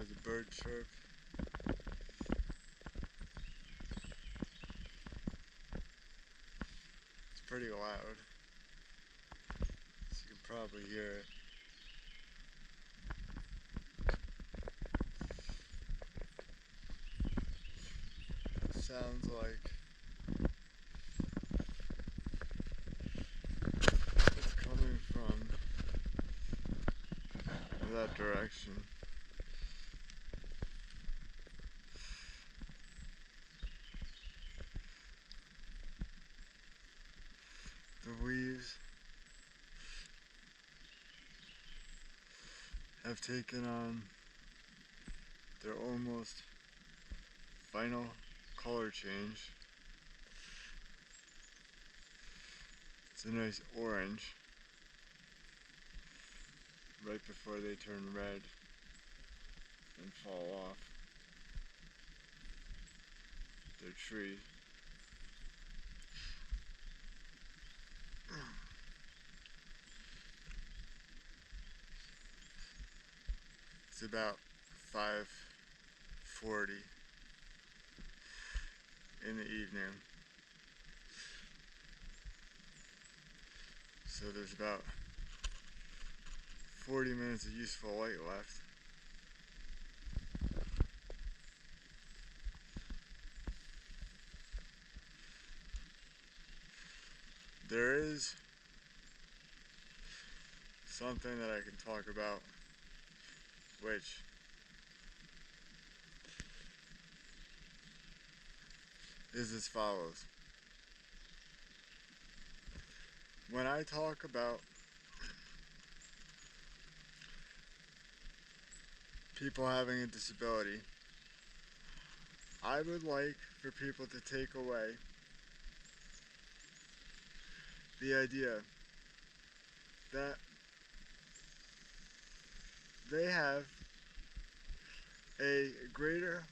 has a bird chirp. It's pretty loud, so you can probably hear it. Sounds like it's coming from that direction. The leaves have taken on their almost final color change. It's a nice orange right before they turn red and fall off their tree. It's about 5:40 in the evening. So there's about 40 minutes of useful light left. There is something that I can talk about, which is as follows. When I talk about people having a disability, I would like for people to take away the idea that they have a greater,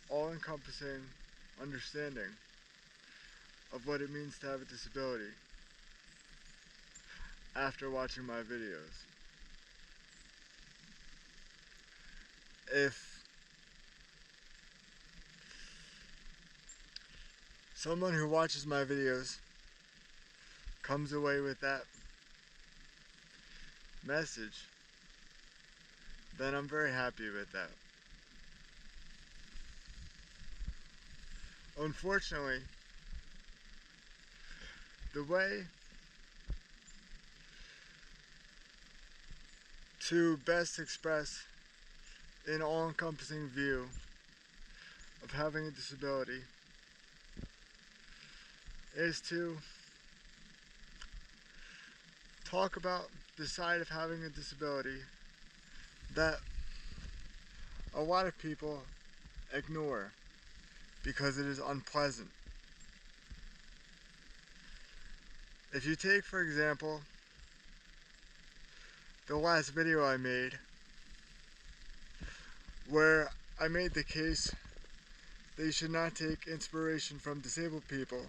all-encompassing understanding of what it means to have a disability after watching my videos. If someone who watches my videos comes away with that message, then I'm very happy with that. Unfortunately, the way to best express an all-encompassing view of having a disability is to talk about the side of having a disability that a lot of people ignore because it is unpleasant. If you take, for example, the last video I made, where I made the case that you should not take inspiration from disabled people,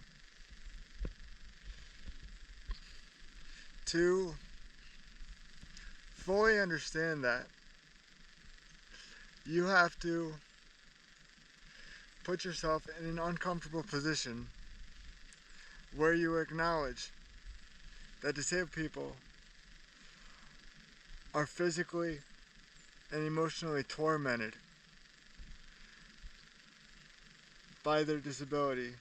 to fully understand that, you have to put yourself in an uncomfortable position where you acknowledge that disabled people are physically and emotionally tormented by their disability,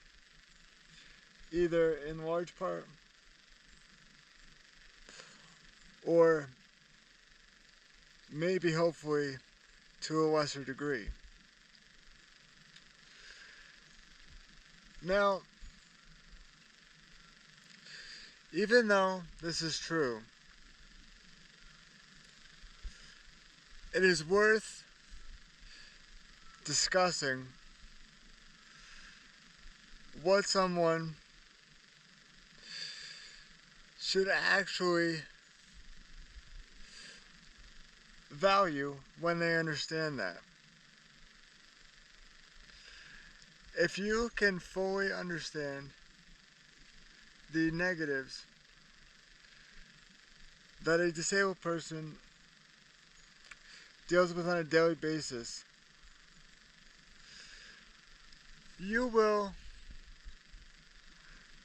either in large part or maybe hopefully to a lesser degree. Now, even though this is true, it is worth discussing what someone should actually value when they understand that. If you can fully understand the negatives that a disabled person deals with on a daily basis, you will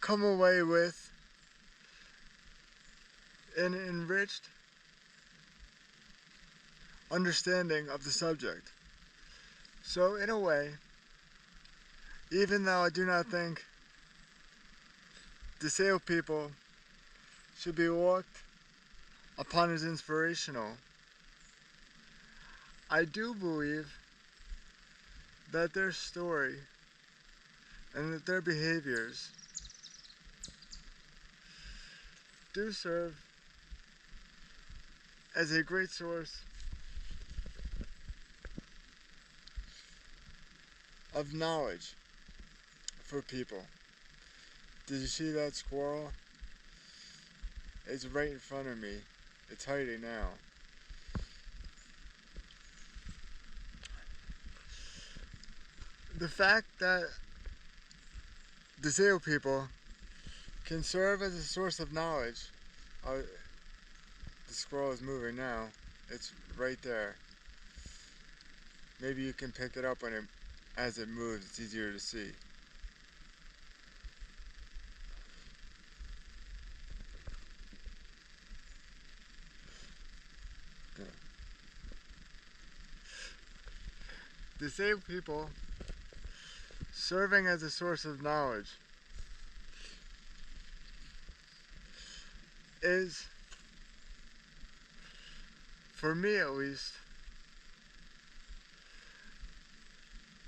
come away with an enriched understanding of the subject. So in a way, even though I do not think disabled people should be looked upon as inspirational, I do believe that their story and that their behaviors do serve as a great source of knowledge for people. Did you see that squirrel? It's right in front of me. It's hiding now. The fact that disabled people can serve as a source of knowledge. The squirrel is moving now. It's right there. Maybe you can pick it up as it moves. It's easier to see. Disabled people serving as a source of knowledge is, for me at least,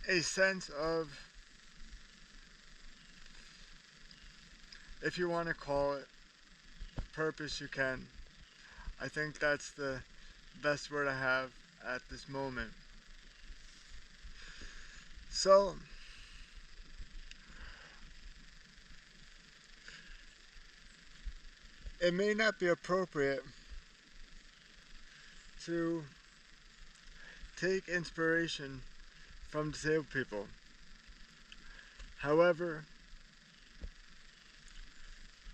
a sense of, if you want to call it purpose, you can. I think that's the best word I have at this moment. So, it may not be appropriate to take inspiration from disabled people. However,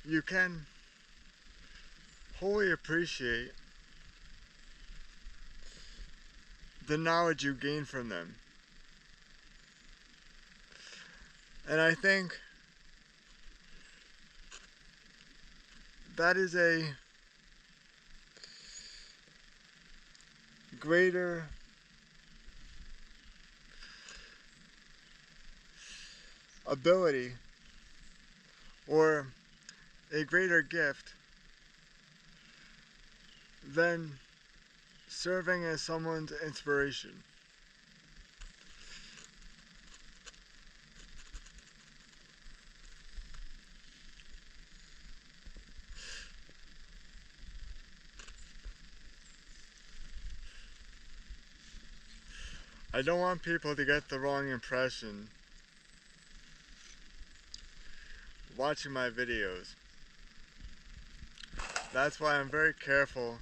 you can wholly appreciate the knowledge you gain from them. And I think that is a greater ability or a greater gift than serving as someone's inspiration. I don't want people to get the wrong impression watching my videos. That's why I'm very careful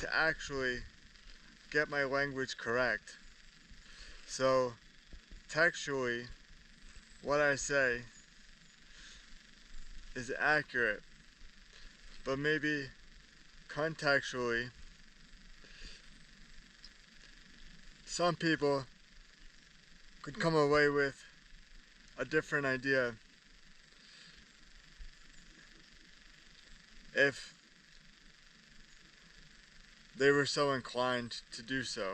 to actually get my language correct. So, textually, what I say is accurate, but maybe contextually, some people could come away with a different idea if they were so inclined to do so.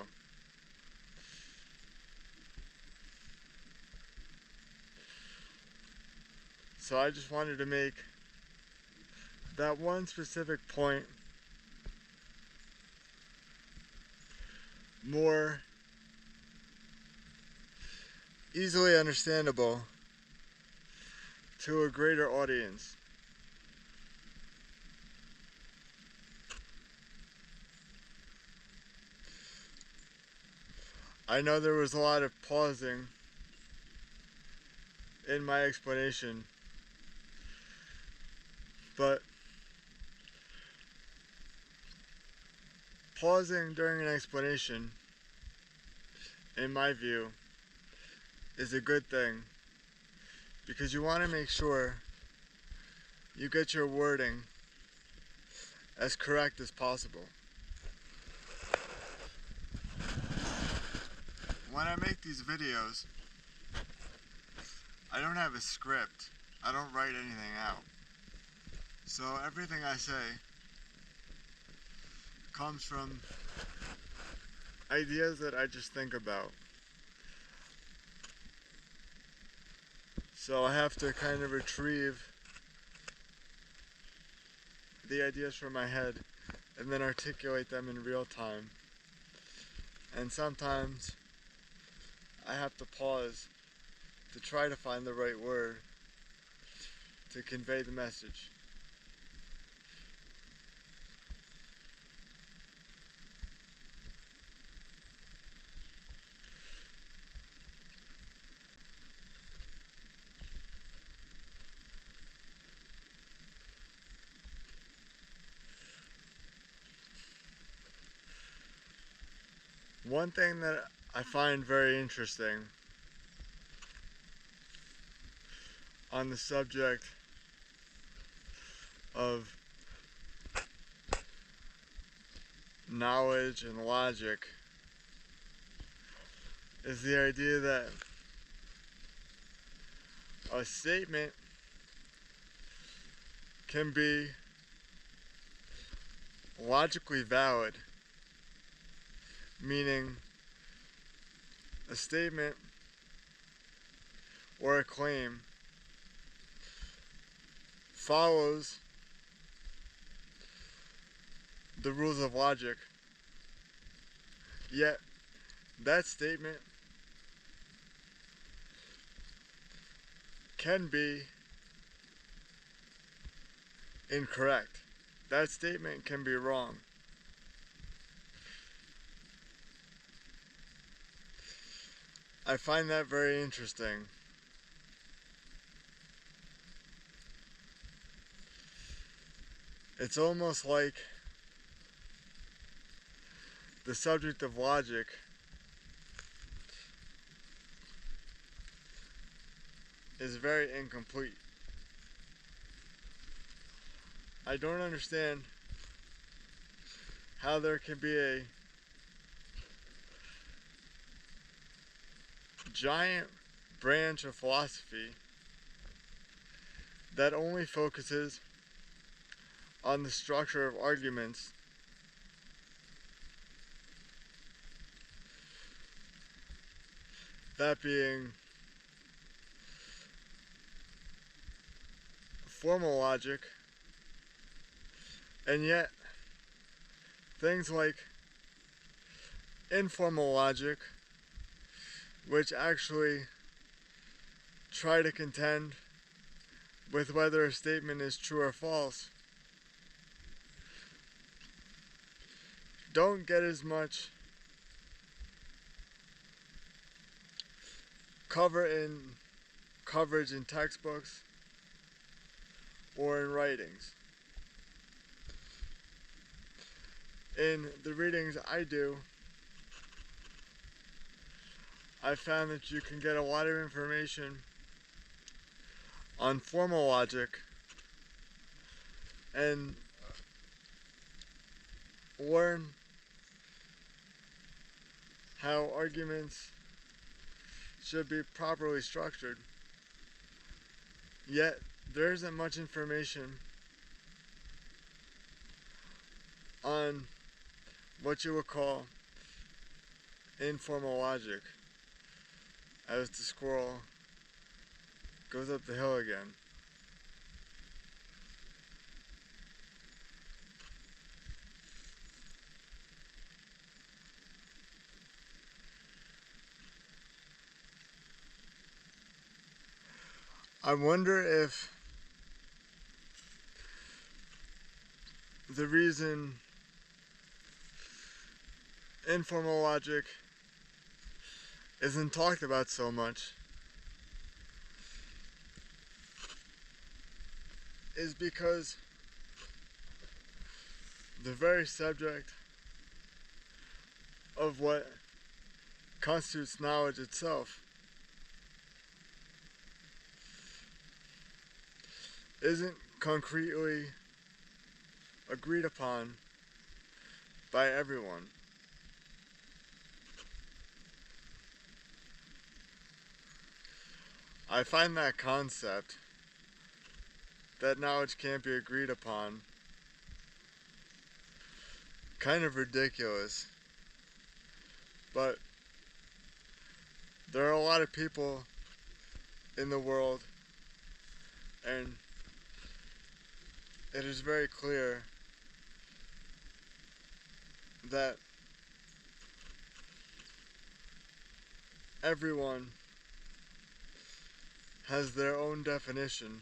So I just wanted to make that one specific point more easily understandable to a greater audience. I know there was a lot of pausing in my explanation, but pausing during an explanation, in my view, is a good thing, because you want to make sure you get your wording as correct as possible. when I make these videos, I don't have a script. I don't write anything out. So everything I say comes from ideas that I just think about. So I have to kind of retrieve the ideas from my head and then articulate them in real time. And sometimes I have to pause to try to find the right word to convey the message. One thing that I find very interesting on the subject of knowledge and logic is the idea that a statement can be logically valid, meaning a statement or a claim follows the rules of logic, yet that statement can be incorrect. That statement can be wrong. I find that very interesting. It's almost like the subject of logic is very incomplete. I don't understand how there can be a giant branch of philosophy that only focuses on the structure of arguments, that being formal logic, and yet things like informal logic, which actually try to contend with whether a statement is true or false, don't get as much coverage in textbooks or in writings. In the readings I do, I found that you can get a lot of information on formal logic and learn how arguments should be properly structured. Yet, there isn't much information on what you would call informal logic as the squirrel goes up the hill again. I wonder if the reason informal logic isn't talked about so much is because the very subject of what constitutes knowledge itself isn't concretely agreed upon by everyone. I find that concept, that knowledge can't be agreed upon, kind of ridiculous. But there are a lot of people in the world, and it is very clear that everyone has their own definition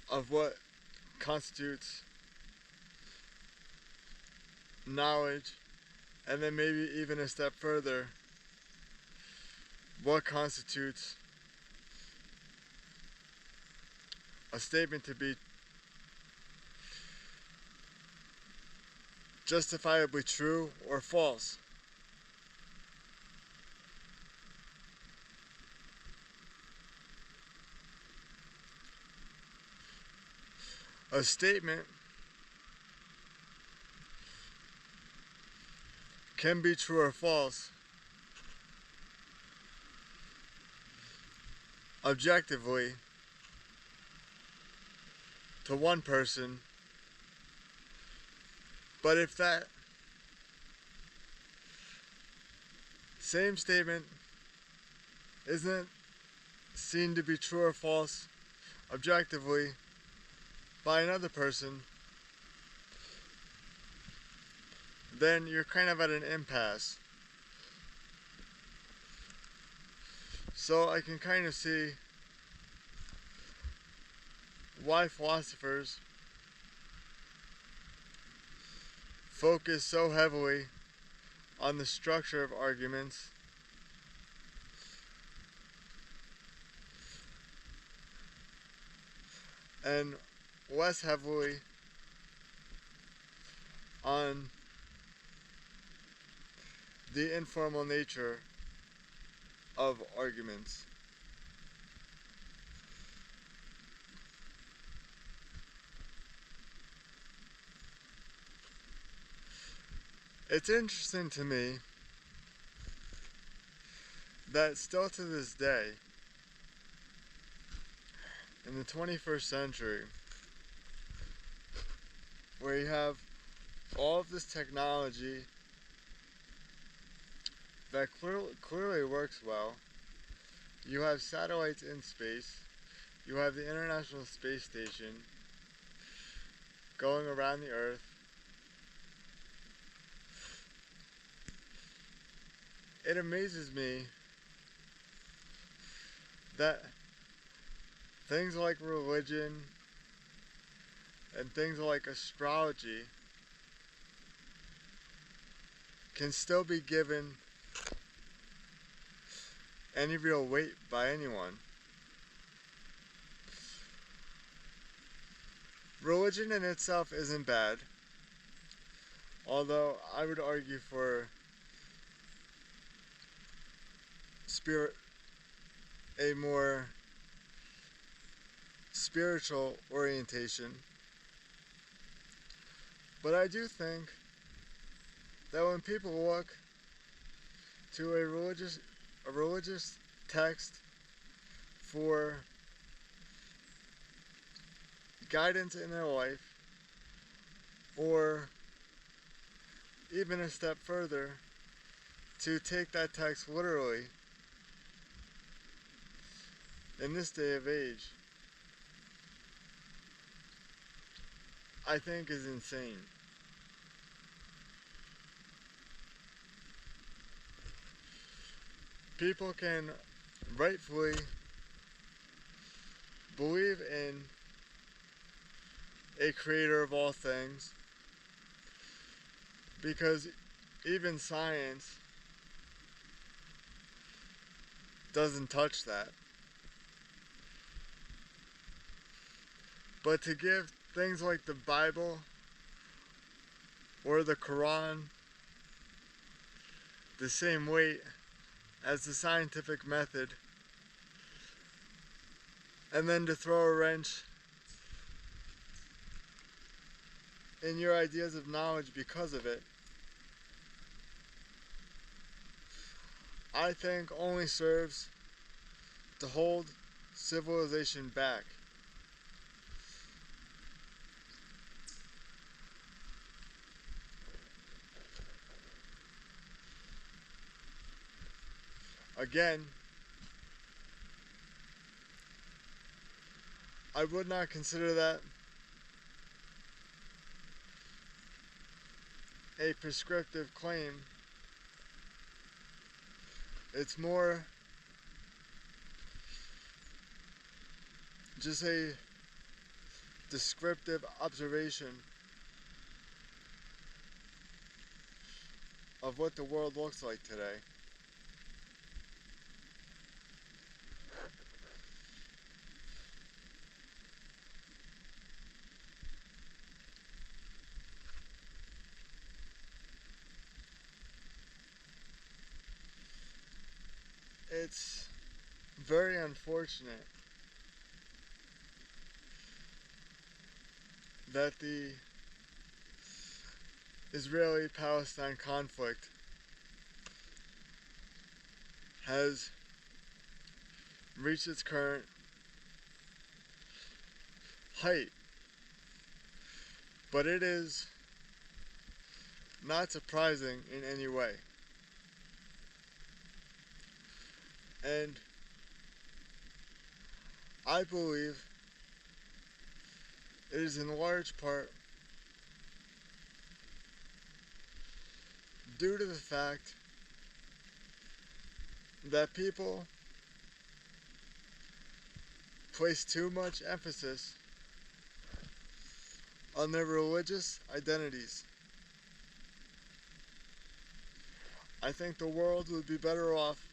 of what constitutes knowledge, and then maybe even a step further, what constitutes a statement to be justifiably true or false. A statement can be true or false objectively to one person, but if that same statement isn't seen to be true or false objectively by another person, then you're kind of at an impasse. So I can kind of see why philosophers focus so heavily on the structure of arguments and less heavily on the informal nature of arguments. It's interesting to me that still to this day, in the 21st century, where you have all of this technology that clearly works well, you have satellites in space, you have the International Space Station going around the Earth. It amazes me that things like religion and things like astrology can still be given any real weight by anyone. Religion in itself isn't bad, although I would argue for a more spiritual orientation. But I do think that when people look to a religious text for guidance in their life, or even a step further, to take that text literally in this day of age, I think is insane. People can rightfully believe in a creator of all things, because even science doesn't touch that. But to give things like the Bible or the Quran the same weight as the scientific method, and then to throw a wrench in your ideas of knowledge because of it, I think only serves to hold civilization back. Again, I would not consider that a prescriptive claim. It's more just a descriptive observation of what the world looks like today. It's very unfortunate that the Israeli-Palestine conflict has reached its current height, but it is not surprising in any way. And I believe it is in large part due to the fact that people place too much emphasis on their religious identities. I think the world would be better off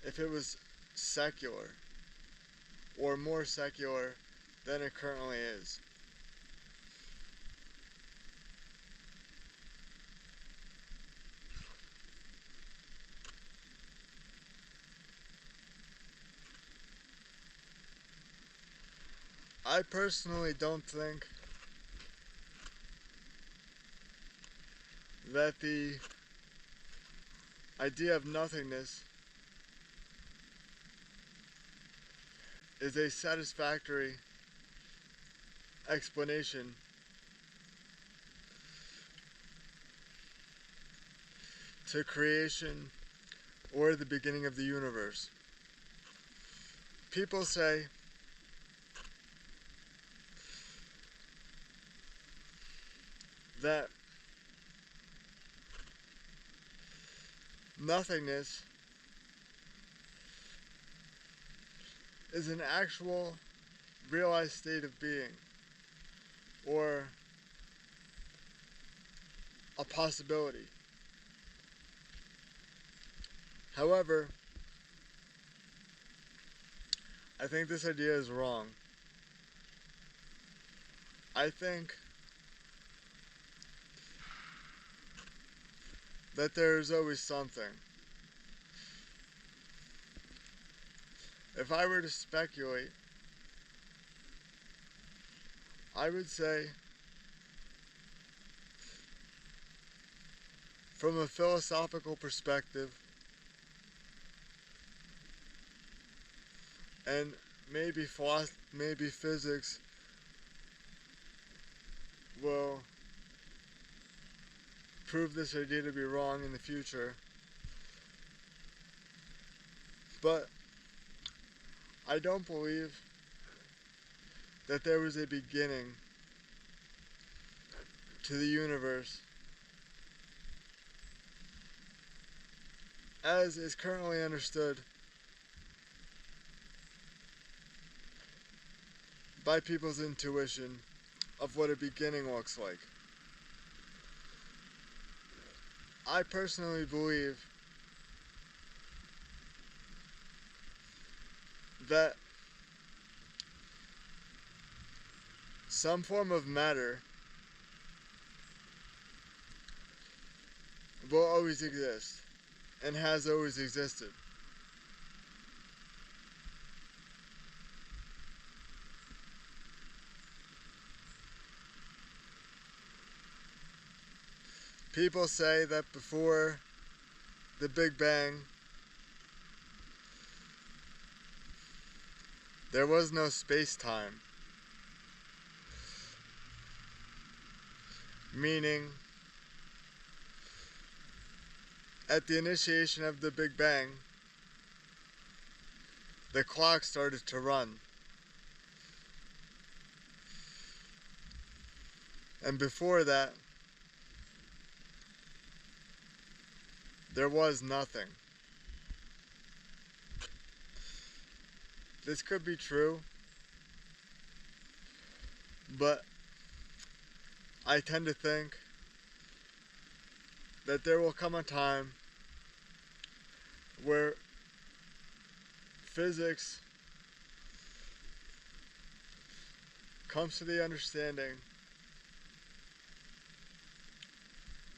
if it was secular, or more secular than it currently is. I personally don't think that the idea of nothingness is a satisfactory explanation to creation or the beginning of the universe. People say that nothingness is an actual realized state of being, or a possibility. However, I think this idea is wrong. I think that there is always something. If I were to speculate, I would say, from a philosophical perspective, and maybe physics will prove this idea to be wrong in the future, but I don't believe that there was a beginning to the universe as is currently understood by people's intuition of what a beginning looks like. I personally believe that some form of matter will always exist and has always existed. People say that before the Big Bang, there was no space-time, meaning at the initiation of the Big Bang, the clock started to run. And before that, there was nothing. This could be true, but I tend to think that there will come a time where physics comes to the understanding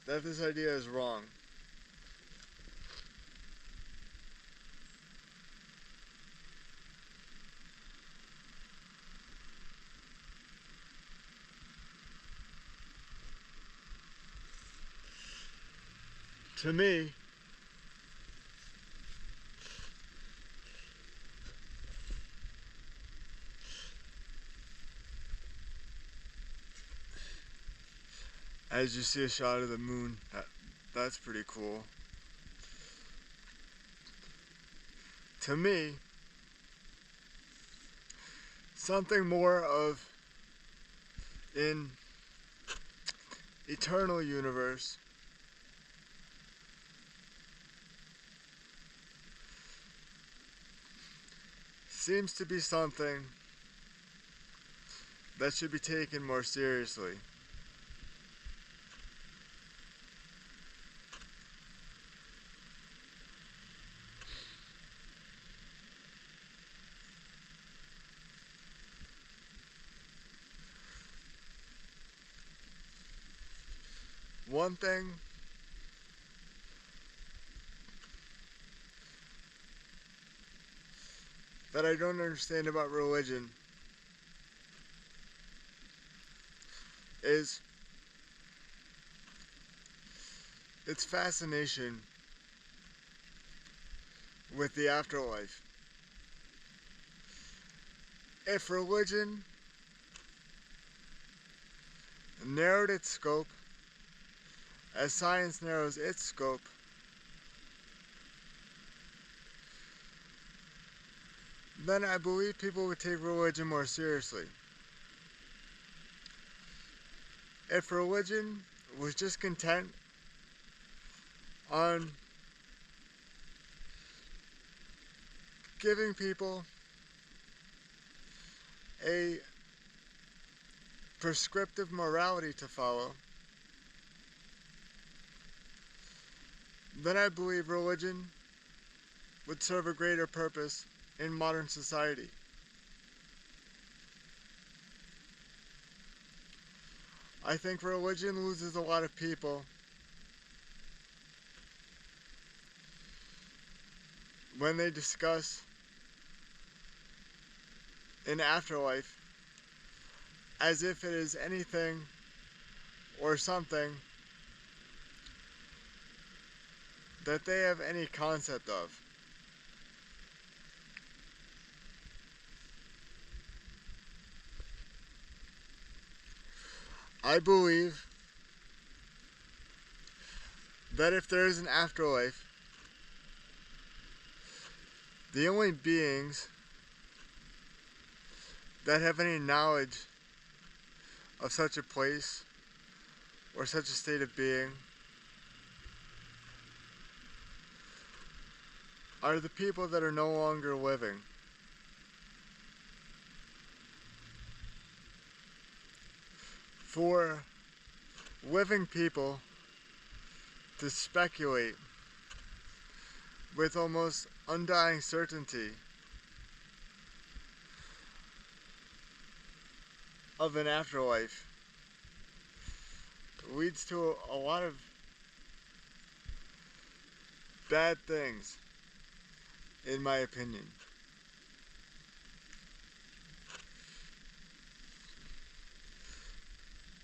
that this idea is wrong. To me, as you see a shot of the moon, that's pretty cool. To me, something more of an eternal universe seems to be something that should be taken more seriously. One thing that I don't understand about religion is its fascination with the afterlife. If religion narrowed its scope as science narrows its scope, then I believe people would take religion more seriously. If religion was just content on giving people a prescriptive morality to follow, then I believe religion would serve a greater purpose in modern society. I think religion loses a lot of people when they discuss an afterlife as if it is anything or something that they have any concept of. I believe that if there is an afterlife, the only beings that have any knowledge of such a place or such a state of being are the people that are no longer living. For living people to speculate with almost undying certainty of an afterlife leads to a lot of bad things, in my opinion.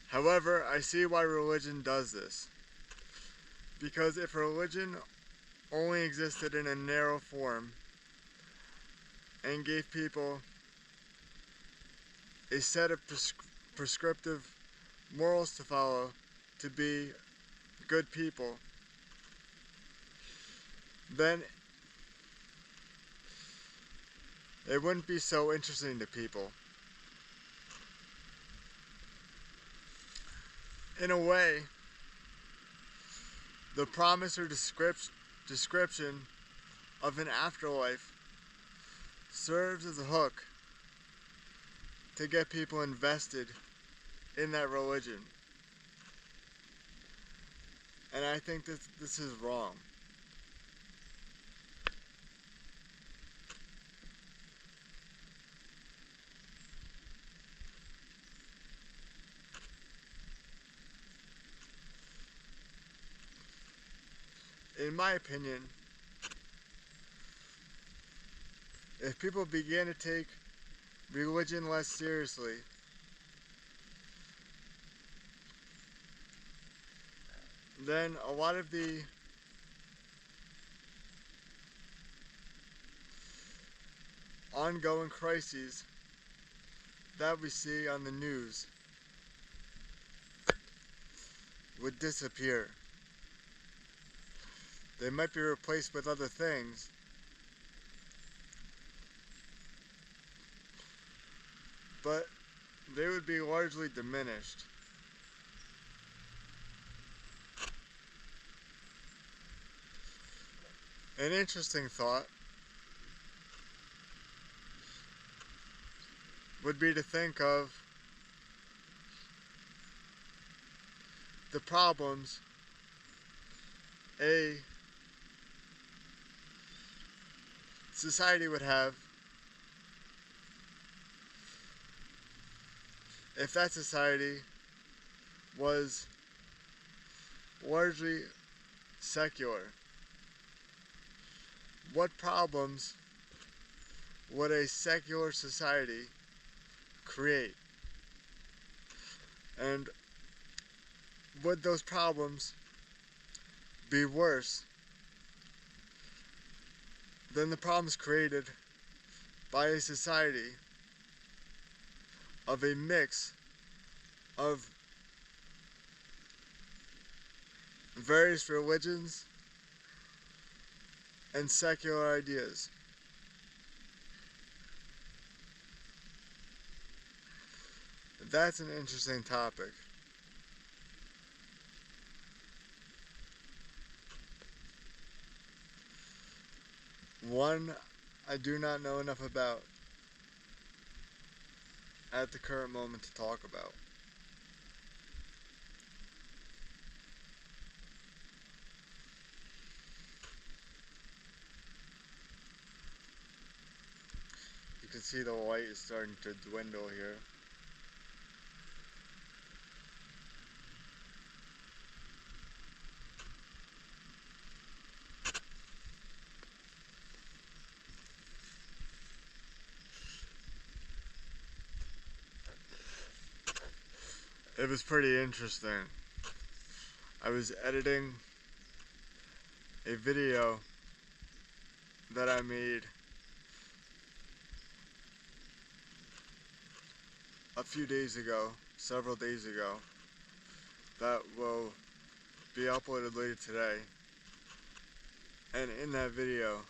However, I see why religion does this. Because if religion only existed in a narrow form and gave people a set of prescriptive morals to follow to be good people, then it wouldn't be so interesting to people. In a way, the promise or description of an afterlife serves as a hook to get people invested in that religion. And I think this is wrong. In my opinion, if people begin to take religion less seriously, then a lot of the ongoing crises that we see on the news would disappear. They might be replaced with other things, but they would be largely diminished. An interesting thought would be to think of the problems a society would have if that society was largely secular. What problems would a secular society create? And would those problems be worse than the problems created by a society of a mix of various religions and secular ideas? That's an interesting topic. One I do not know enough about at the current moment to talk about. You can see the light is starting to dwindle here. It was pretty interesting. I was editing a video that I made a few days ago, several days ago, that will be uploaded later today. And in that video,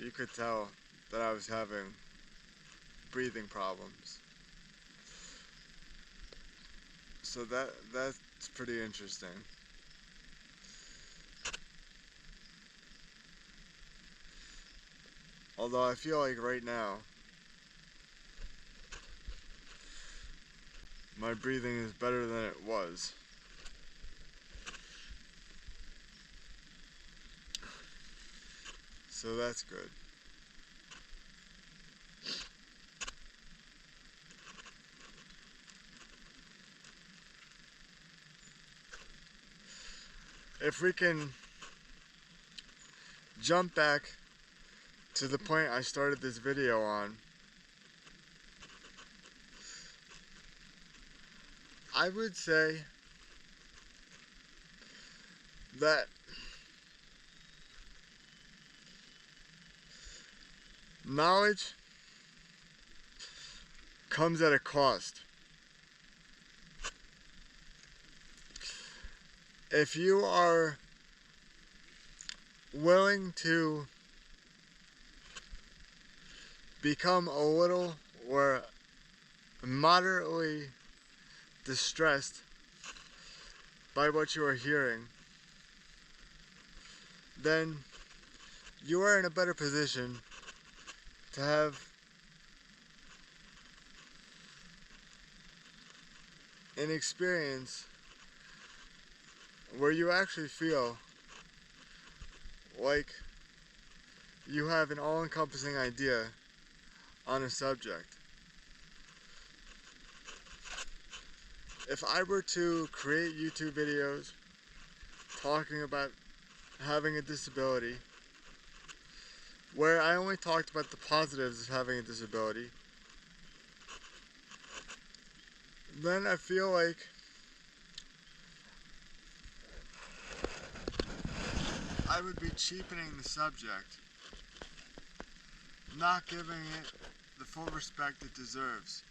you could tell that I was having breathing problems. So that's pretty interesting. Although I feel like right now my breathing is better than it was. So that's good. If we can jump back to the point I started this video on, I would say that knowledge comes at a cost. If you are willing to become a little or moderately distressed by what you are hearing, then you are in a better position to have an experience where you actually feel like you have an all-encompassing idea on a subject. If I were to create YouTube videos talking about having a disability, where I only talked about the positives of having a disability, then I feel like I would be cheapening the subject, not giving it the full respect it deserves.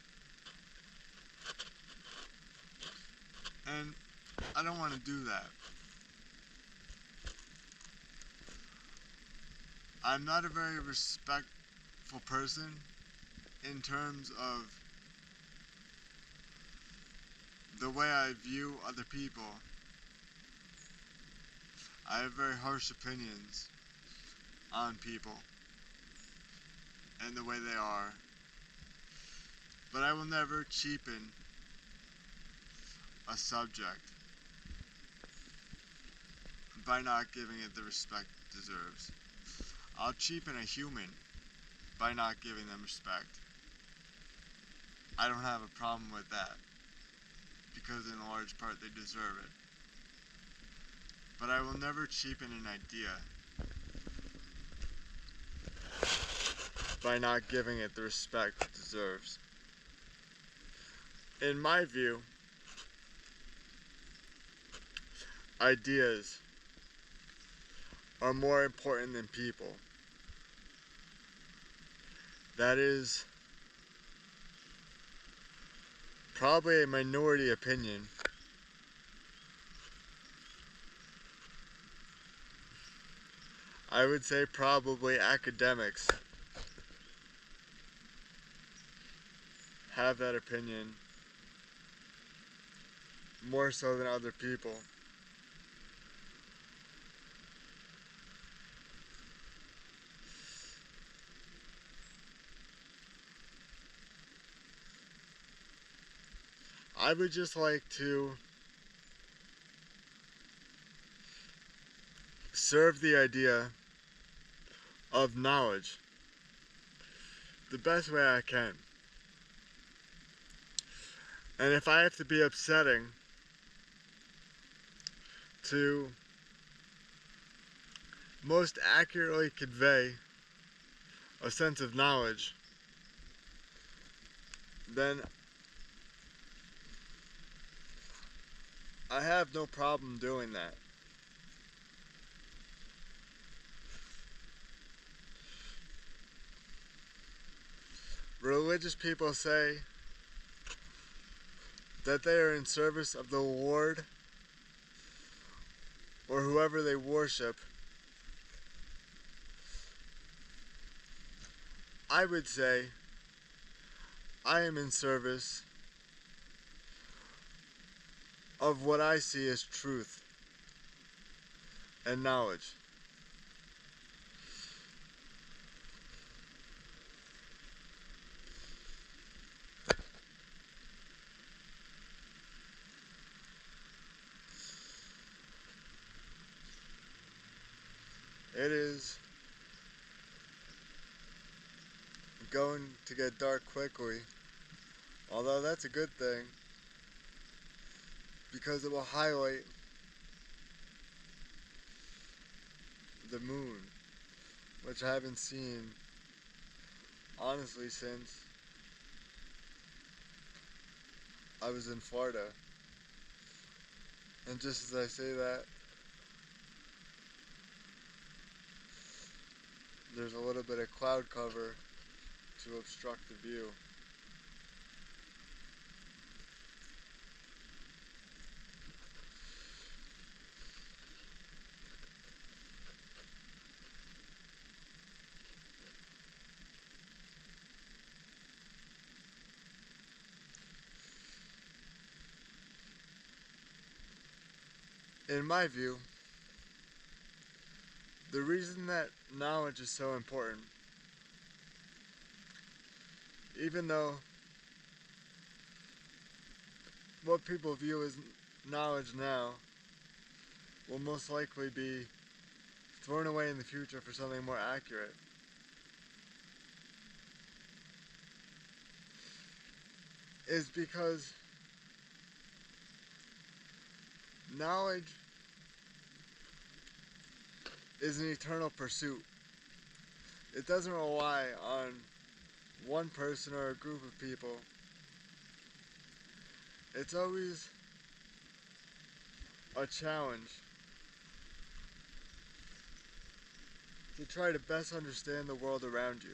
And I don't want to do that. I'm not a very respectful person in terms of the way I view other people. I have very harsh opinions on people and the way they are, but I will never cheapen a subject by not giving it the respect it deserves. I'll cheapen a human by not giving them respect. I don't have a problem with that, because in large part they deserve it. But I will never cheapen an idea by not giving it the respect it deserves. In my view, ideas are more important than people. That is probably a minority opinion. I would say probably academics have that opinion more so than other people. I would just like to serve the idea of knowledge the best way I can. And if I have to be upsetting to most accurately convey a sense of knowledge, then I have no problem doing that. Religious people say that they are in service of the Lord or whoever they worship. I would say I am in service of what I see as truth and knowledge. It is going to get dark quickly, although that's a good thing because it will highlight the moon, which I haven't seen honestly since I was in Florida. And just as I say that, there's a little bit of cloud cover to obstruct the view. In my view, the reason that knowledge is so important, even though what people view as knowledge now will most likely be thrown away in the future for something more accurate, is because knowledge is an eternal pursuit. It doesn't rely on one person or a group of people. It's always a challenge to try to best understand the world around you.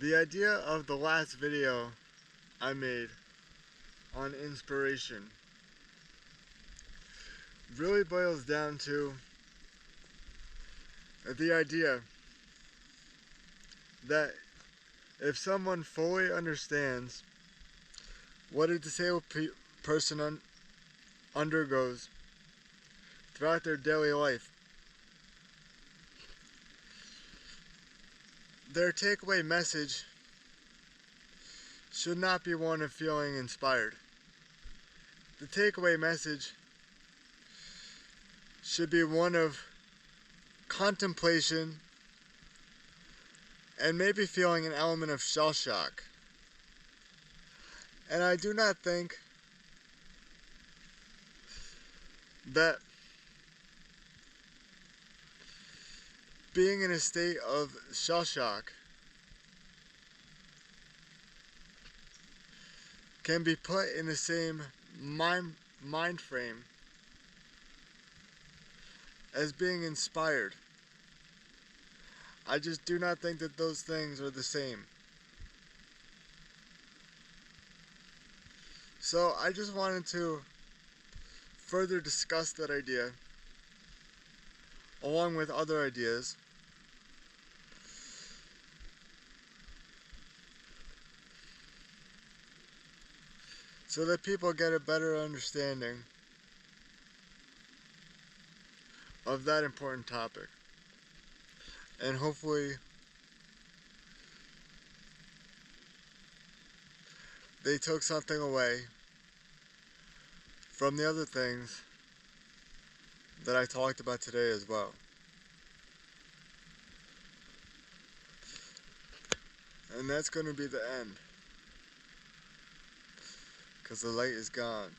The idea of the last video I made on inspiration really boils down to the idea that if someone fully understands what a disabled person undergoes throughout their daily life, their takeaway message should not be one of feeling inspired. The takeaway message should be one of contemplation and maybe feeling an element of shell shock. And I do not think that being in a state of shell shock can be put in the same mind frame as being inspired. I just do not think that those things are the same. So I just wanted to further discuss that idea along with other ideas so that people get a better understanding of that important topic. And hopefully they took something away from the other things that I talked about today as well. And that's going to be the end, because the light is gone.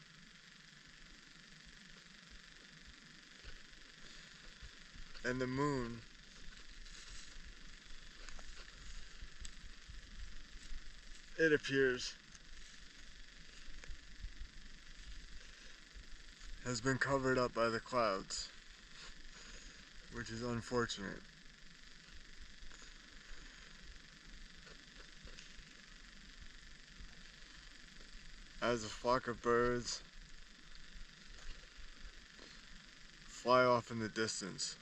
And the moon it appears has been covered up by the clouds, which is unfortunate. As a flock of birds fly off in the distance.